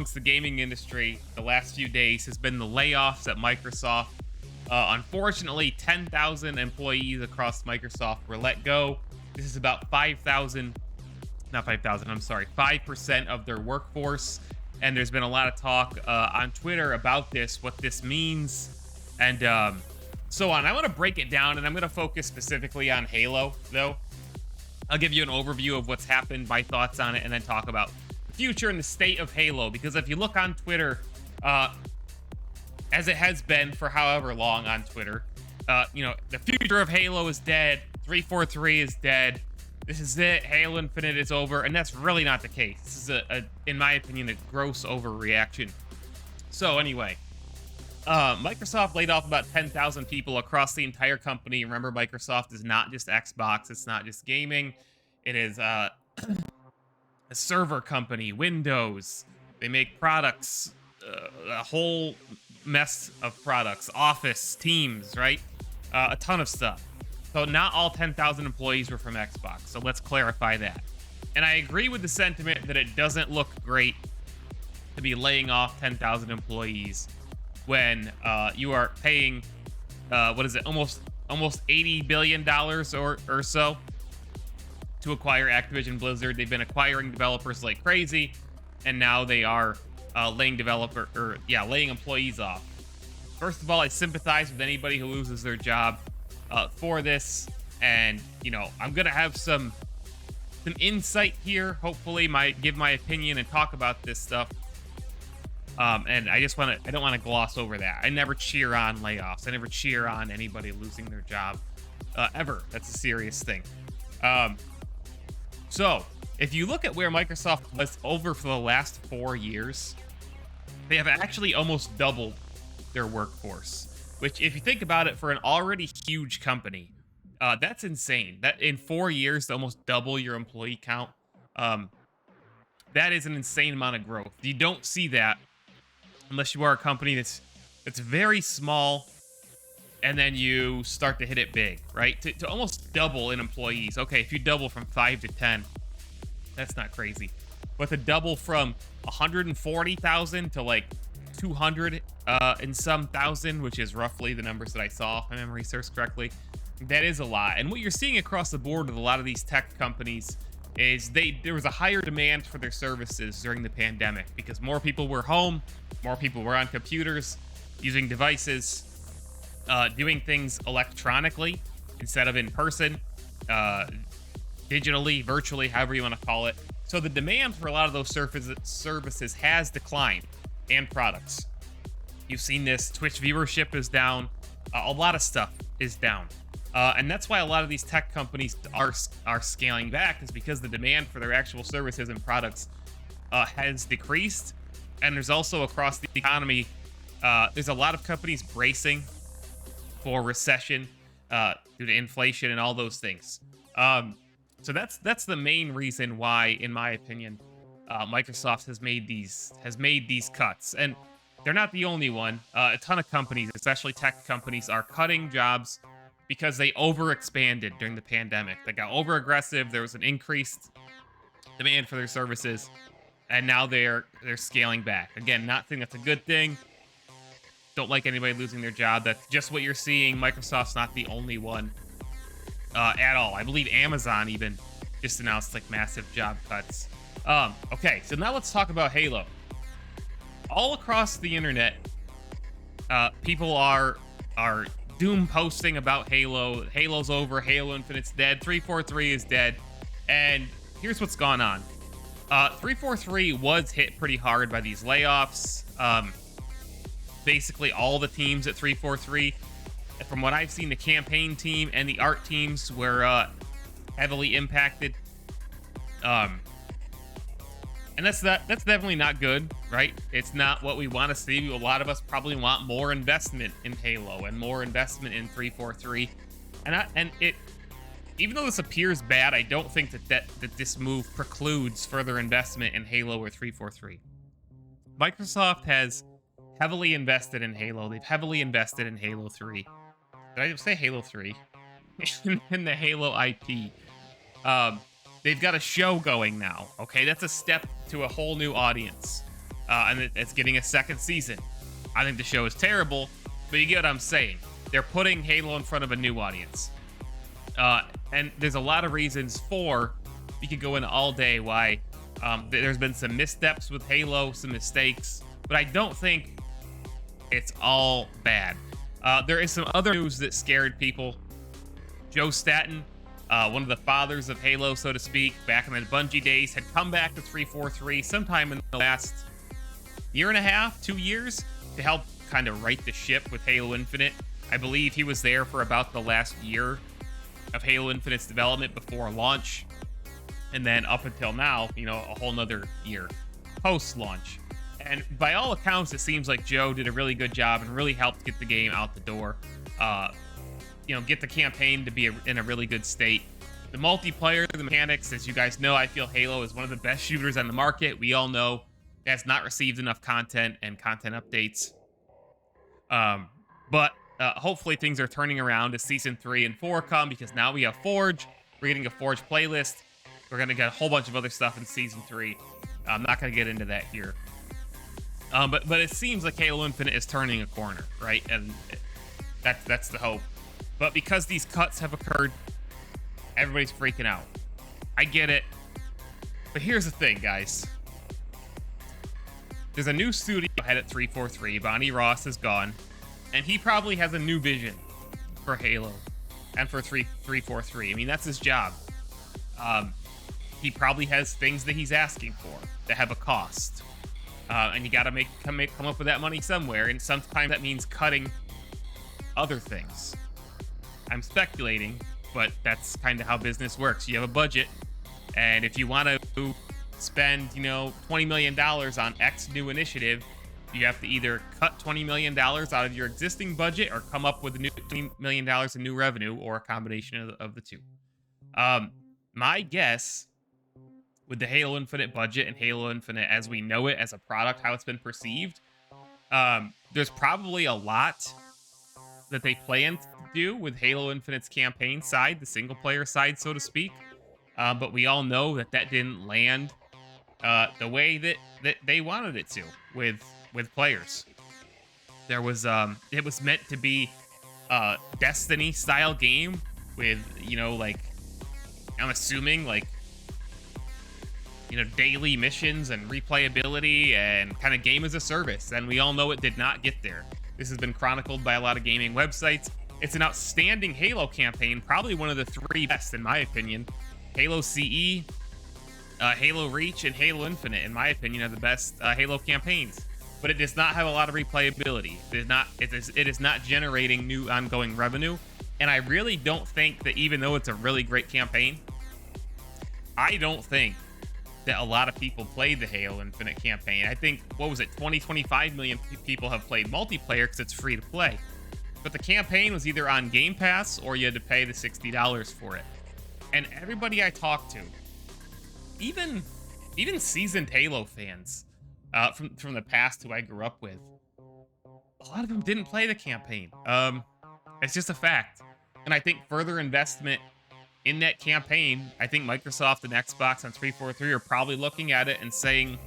amongst the gaming industry the last few days has been the layoffs at Microsoft. Unfortunately, 10,000 employees across Microsoft were let go. This is about 5,000, not 5,000, I'm sorry, 5% of their workforce. And there's been a lot of talk on Twitter about this, what this means, and so on. I want to break it down, and I'm going to focus specifically on Halo, though. I'll give you an overview of what's happened, my thoughts on it, and then talk about the future and the state of Halo. Because if you look on Twitter, as it has been for however long on Twitter, the future of Halo is dead. 343 is dead. This is it. Halo Infinite is over, and that's really not the case. This is in my opinion, a gross overreaction. So anyway, Microsoft laid off about 10,000 people across the entire company. Remember, Microsoft is not just Xbox. It's not just gaming. It is a server company, Windows. They make products, a whole mess of products, Office, Teams, right? A ton of stuff. So not all 10,000 employees were from Xbox. So let's clarify that. And I agree with the sentiment that it doesn't look great to be laying off 10,000 employees when you are paying, almost $80 billion or so to acquire Activision Blizzard. They've been acquiring developers like crazy, and now they are laying employees off. First of all, I sympathize with anybody who loses their job for this, and I'm gonna have some insight here. Hopefully, give my opinion and talk about this stuff. And I don't want to gloss over that. I never cheer on layoffs. I never cheer on anybody losing their job, ever. That's a serious thing. So if you look at where Microsoft was over for the last 4 years, they have actually almost doubled their workforce. Which, if you think about it, for an already huge company, that's insane. That in 4 years to almost double your employee count, that is an insane amount of growth. You don't see that unless you are a company that's very small, and then you start to hit it big, right? To almost double in employees. Okay, if you double from 5 to 10, that's not crazy. But to double from 140,000 to like 200 and some thousand, which is roughly the numbers that I saw, if my memory serves correctly, that is a lot. And what you're seeing across the board with a lot of these tech companies is there was a higher demand for their services during the pandemic because more people were home, more people were on computers, using devices, doing things electronically instead of in person, digitally, virtually, however you want to call it. So the demand for a lot of those services has declined, and products. You've seen this. Twitch viewership is down. A lot of stuff is down. And that's why a lot of these tech companies are scaling back, is because the demand for their actual services and products has decreased. And there's also across the economy, there's a lot of companies bracing for recession due to inflation and all those things. So that's the main reason why, in my opinion, Microsoft has made these cuts. And they're not the only one. A ton of companies, especially tech companies, are cutting jobs because they overexpanded during the pandemic. They got over aggressive. There was an increased demand for their services, and now they're scaling back. Again, not saying that's a good thing. Don't like anybody losing their job. That's just what you're seeing. Microsoft's not the only one at all. I believe Amazon even just announced like massive job cuts. Okay, so now let's talk about Halo. All across the internet, people are doom posting about Halo. Halo's over. Halo Infinite's dead. 343 is dead. And here's what's gone on. 343 was hit pretty hard by these layoffs. Basically, all the teams at 343, from what I've seen, the campaign team and the art teams were heavily impacted. And that's definitely not good, right? It's not what we want to see. A lot of us probably want more investment in Halo and more investment in 343. And even though this appears bad, I don't think that this move precludes further investment in Halo or 343. Microsoft has heavily invested in Halo. They've heavily invested in Halo 3. Did I say Halo 3? In the Halo IP. They've got a show going now, okay? That's a step to a whole new audience. and it's getting a second season. I think the show is terrible, but you get what I'm saying. They're putting Halo in front of a new audience. And there's a lot of reasons we could go into all day why there's been some missteps with Halo, some mistakes, but I don't think it's all bad. There is some other news that scared people. Joe Staten, one of the fathers of Halo, so to speak, back in the Bungie days, had come back to 343 sometime in the last year and a half, 2 years, to help kind of right the ship with Halo Infinite. I believe he was there for about the last year of Halo Infinite's development before launch, and then up until now, a whole nother year post-launch. And by all accounts, it seems like Joe did a really good job and really helped get the game out the door. Get the campaign to be in a really good state. The multiplayer, the mechanics, as you guys know, I feel Halo is one of the best shooters on the market. We all know it has not received enough content and content updates. But hopefully things are turning around as Season 3 and 4 come, because now we have Forge. We're getting a Forge playlist. We're going to get a whole bunch of other stuff in Season 3. I'm not going to get into that here. But it seems like Halo Infinite is turning a corner, right? And that's the hope. But because these cuts have occurred, everybody's freaking out. I get it. But here's the thing, guys. There's a new studio head at 343. Bonnie Ross is gone. And he probably has a new vision for Halo and for 343. I mean, that's his job. He probably has things that he's asking for that have a cost. And you got to come up with that money somewhere. And sometimes that means cutting other things. I'm speculating, but that's kind of how business works. You have a budget, and if you want to spend, $20 million on X new initiative, you have to either cut $20 million out of your existing budget or come up with a new $20 million in new revenue, or a combination of the two. My guess, with the Halo Infinite budget and Halo Infinite as we know it as a product, how it's been perceived, there's probably a lot that they plan to do with Halo Infinite's campaign side, the single player side, so to speak. But we all know that didn't land the way that they wanted it to with players. There was it was meant to be a Destiny style game with, I'm assuming daily missions and replayability and kind of game as a service. And we all know it did not get there. This has been chronicled by a lot of gaming websites. It's an outstanding Halo campaign, probably one of the 3 best, in my opinion. Halo CE, Halo Reach, and Halo Infinite, in my opinion, are the best Halo campaigns. But it does not have a lot of replayability. It is not generating new ongoing revenue. And I really don't think that, even though it's a really great campaign, I don't think that a lot of people played the Halo Infinite campaign. I think, 25 million people have played multiplayer because it's free to play. But the campaign was either on Game Pass or you had to pay the $60 for it. And everybody I talked to, even seasoned Halo fans from the past who I grew up with, a lot of them didn't play the campaign. It's just a fact. And I think further investment in that campaign, I think Microsoft and Xbox on 343 are probably looking at it and saying,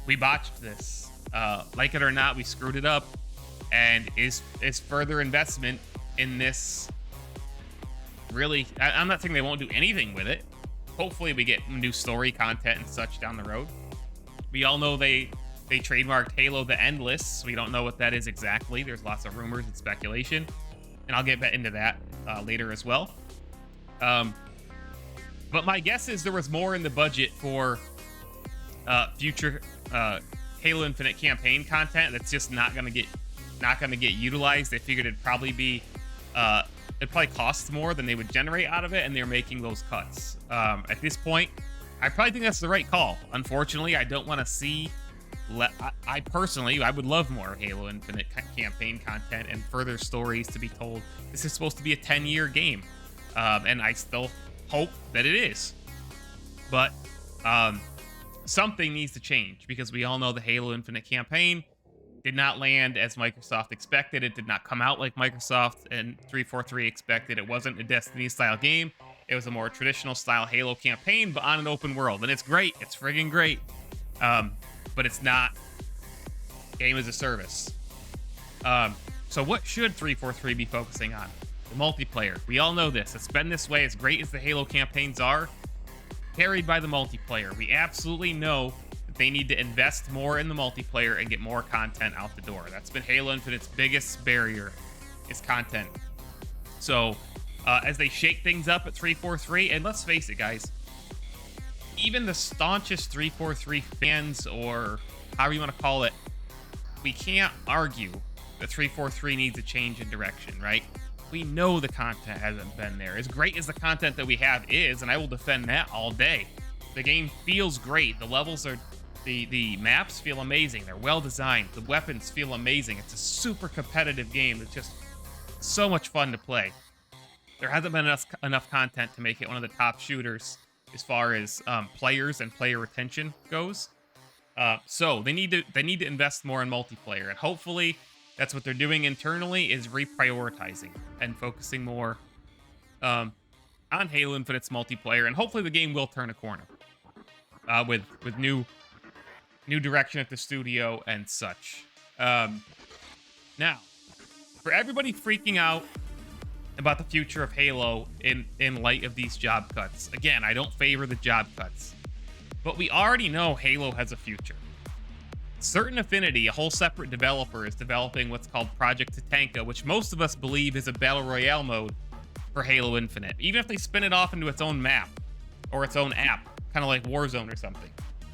we botched this. Like it or not, we screwed it up. And is further investment in this really... I'm not saying they won't do anything with it. Hopefully we get new story content and such down the road. We all know they trademarked Halo the Endless. We don't know what that is exactly. There's lots of rumors and speculation. And I'll get into that later as well. But my guess is there was more in the budget for future Halo Infinite campaign content that's just not gonna get utilized. They figured it'd probably be it probably costs more than they would generate out of it, and they're making those cuts. At this point, I probably think that's the right call. Unfortunately, I don't want to see. I personally, I would love more Halo Infinite campaign content and further stories to be told. This is supposed to be a 10-year game. And I still hope that it is. But something needs to change, because we all know the Halo Infinite campaign did not land as Microsoft expected. It did not come out like Microsoft and 343 expected. It wasn't a Destiny-style game. It was a more traditional-style Halo campaign, but on an open world. And it's great. It's friggin' great. but it's not game as a service. So what should 343 be focusing on? The multiplayer. We all know this. It's been this way, as great as the Halo campaigns are, carried by the multiplayer. We absolutely know that they need to invest more in the multiplayer and get more content out the door. That's been Halo Infinite's biggest barrier, is content. So as they shake things up at 343, and let's face it, guys, even the staunchest 343 fans, or however you want to call it, we can't argue that 343 needs a change in direction, right? We know the content hasn't been there. As great as the content that we have is, and I will defend that all day, the game feels great. The levels are, the maps feel amazing. They're well designed. The weapons feel amazing. It's a super competitive game that's just so much fun to play. There hasn't been enough content to make it one of the top shooters as far as players and player retention goes. So they need to invest more in multiplayer, and hopefully that's what they're doing internally, is reprioritizing and focusing more on Halo Infinite's multiplayer, and hopefully the game will turn a corner with new direction at the studio and such. Now, for everybody freaking out about the future of Halo in light of these job cuts, again, I don't favor the job cuts, but we already know Halo has a future. Certain Affinity, a whole separate developer, is developing what's called Project Tatanka, which most of us believe is a battle royale mode for Halo Infinite. Even if they spin it off into its own map or its own app, kind of like Warzone or something,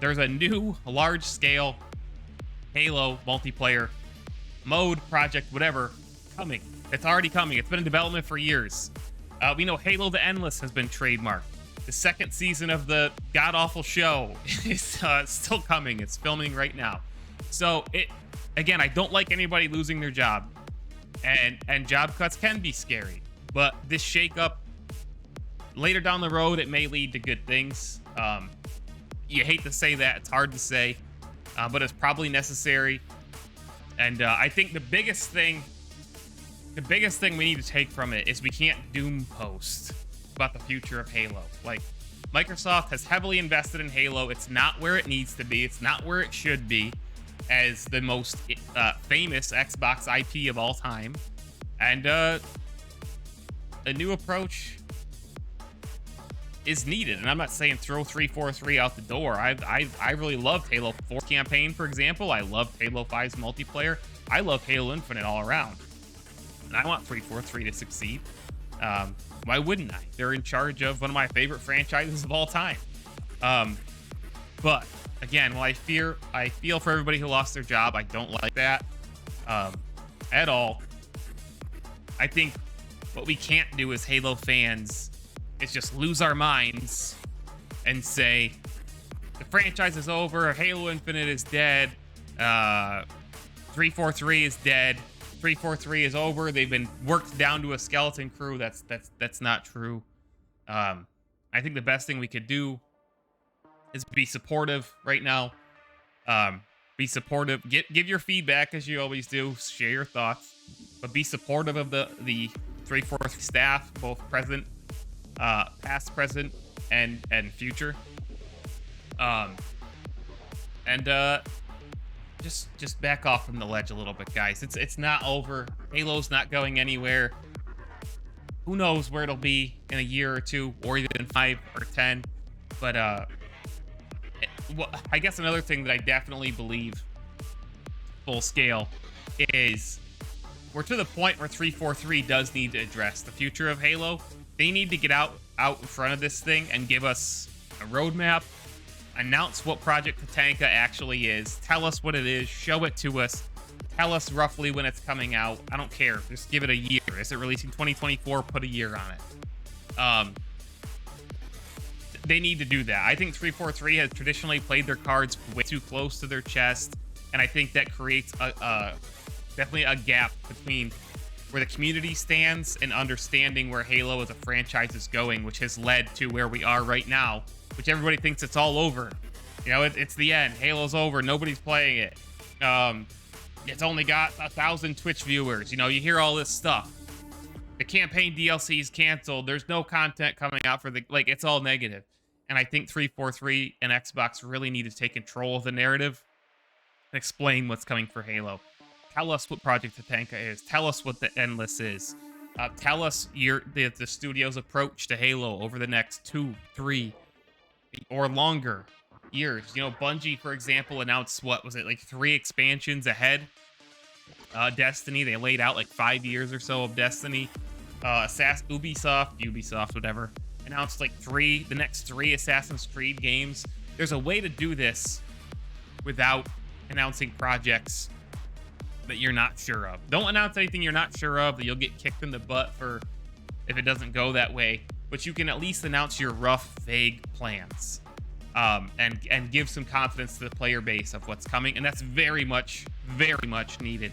there's a new large-scale Halo multiplayer mode, project, whatever, coming. It's already coming. It's been in development for years. We know Halo the Endless has been trademarked. The second season of the god-awful show is still coming. It's filming right now. So, again, I don't like anybody losing their job. And job cuts can be scary. But this shakeup, later down the road, it may lead to good things. You hate to say that. It's hard to say. But it's probably necessary. And I think the biggest thing we need to take from it is we can't doom post about the future of Halo. Like, Microsoft has heavily invested in Halo. It's not where it needs to be. It's not where it should be as the most famous Xbox IP of all time. And a new approach is needed. And I'm not saying throw 343 out the door. I really loved Halo 4 campaign, for example. I loved Halo 5's multiplayer. I love Halo Infinite all around. And I want 343 to succeed. Why wouldn't I? They're in charge of one of my favorite franchises of all time. But again, while I feel for everybody who lost their job, I don't like that at all. I think what we can't do as Halo fans is just lose our minds and say the franchise is over, Halo Infinite is dead, 343 is dead. 343 is over. They've been worked down to a skeleton crew. That's not true. I think the best thing we could do is be supportive right now. Be supportive. Give your feedback as you always do. Share your thoughts, but be supportive of the 343 staff, both present, past, present, and future. Just back off from the ledge a little bit, guys. It's not over. Halo's not going anywhere. Who knows where it'll be in a year or two, or even 5 or 10. But I guess another thing that I definitely believe full scale is we're to the point where 343 does need to address the future of Halo. They need to get out in front of this thing and give us a roadmap. Announce what Project Tatanka actually is. Tell us what it is. Show it to us. Tell us roughly when it's coming out. I don't care. Just give it a year. Is it releasing 2024? Put a year on it. They need to do that. I think 343 has traditionally played their cards way too close to their chest, and I think that creates definitely a gap between where the community stands and understanding where Halo as a franchise is going, which has led to where we are right now, which everybody thinks it's all over. You know, it's the end. Halo's over. Nobody's playing it. It's only got 1,000 Twitch viewers. You know, you hear all this stuff. The campaign DLC is canceled. There's no content coming out for it's all negative. And I think 343 and Xbox really need to take control of the narrative explain what's coming for Halo. Tell us what Project Tatanka is. Tell us what the Endless is. Tell us the studio's approach to Halo over the next 2, 3, or longer years. You know, Bungie, for example, announced, what was it, like 3 expansions ahead? Destiny, they laid out like 5 years or so of Destiny. Ubisoft, whatever, announced like the next 3 Assassin's Creed games. There's a way to do this without announcing projects that you're not sure of. Don't announce anything you're not sure of that you'll get kicked in the butt for if it doesn't go that way. But you can at least announce your rough, vague plans, and give some confidence to the player base of what's coming. And that's very much needed.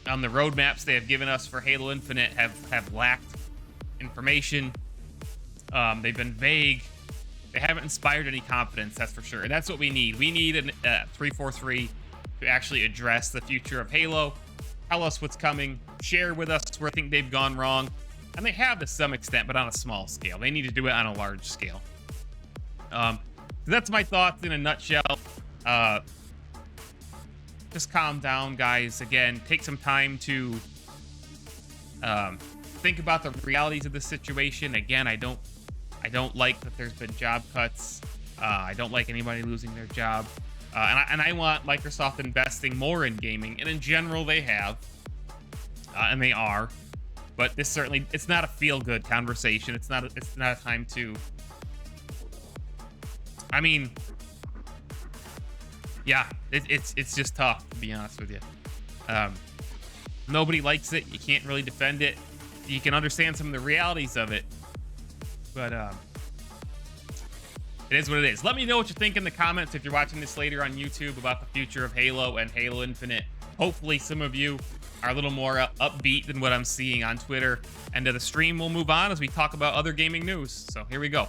The roadmaps they have given us for Halo Infinite have lacked information. They've been vague. They haven't inspired any confidence, that's for sure. And that's what we need. We need a 343 to actually address the future of Halo. Tell us what's coming. Share with us where I think they've gone wrong. And they have to some extent, but on a small scale. They need to do it on a large scale. So that's my thoughts in a nutshell. Just calm down, guys. Again, take some time to think about the realities of the situation. Again, I don't like that there's been job cuts. I don't like anybody losing their job. And I want Microsoft investing more in gaming. And in general, they have. And they are. But this certainly, it's not a feel-good conversation. It's not a time to... I mean... Yeah, it's just tough, to be honest with you. Nobody likes it. You can't really defend it. You can understand some of the realities of it. But it is what it is. Let me know what you think in the comments if you're watching this later on YouTube about the future of Halo and Halo Infinite. Hopefully some of you are a little more upbeat than what I'm seeing on Twitter. And the stream will move on as we talk about other gaming news. So here we go.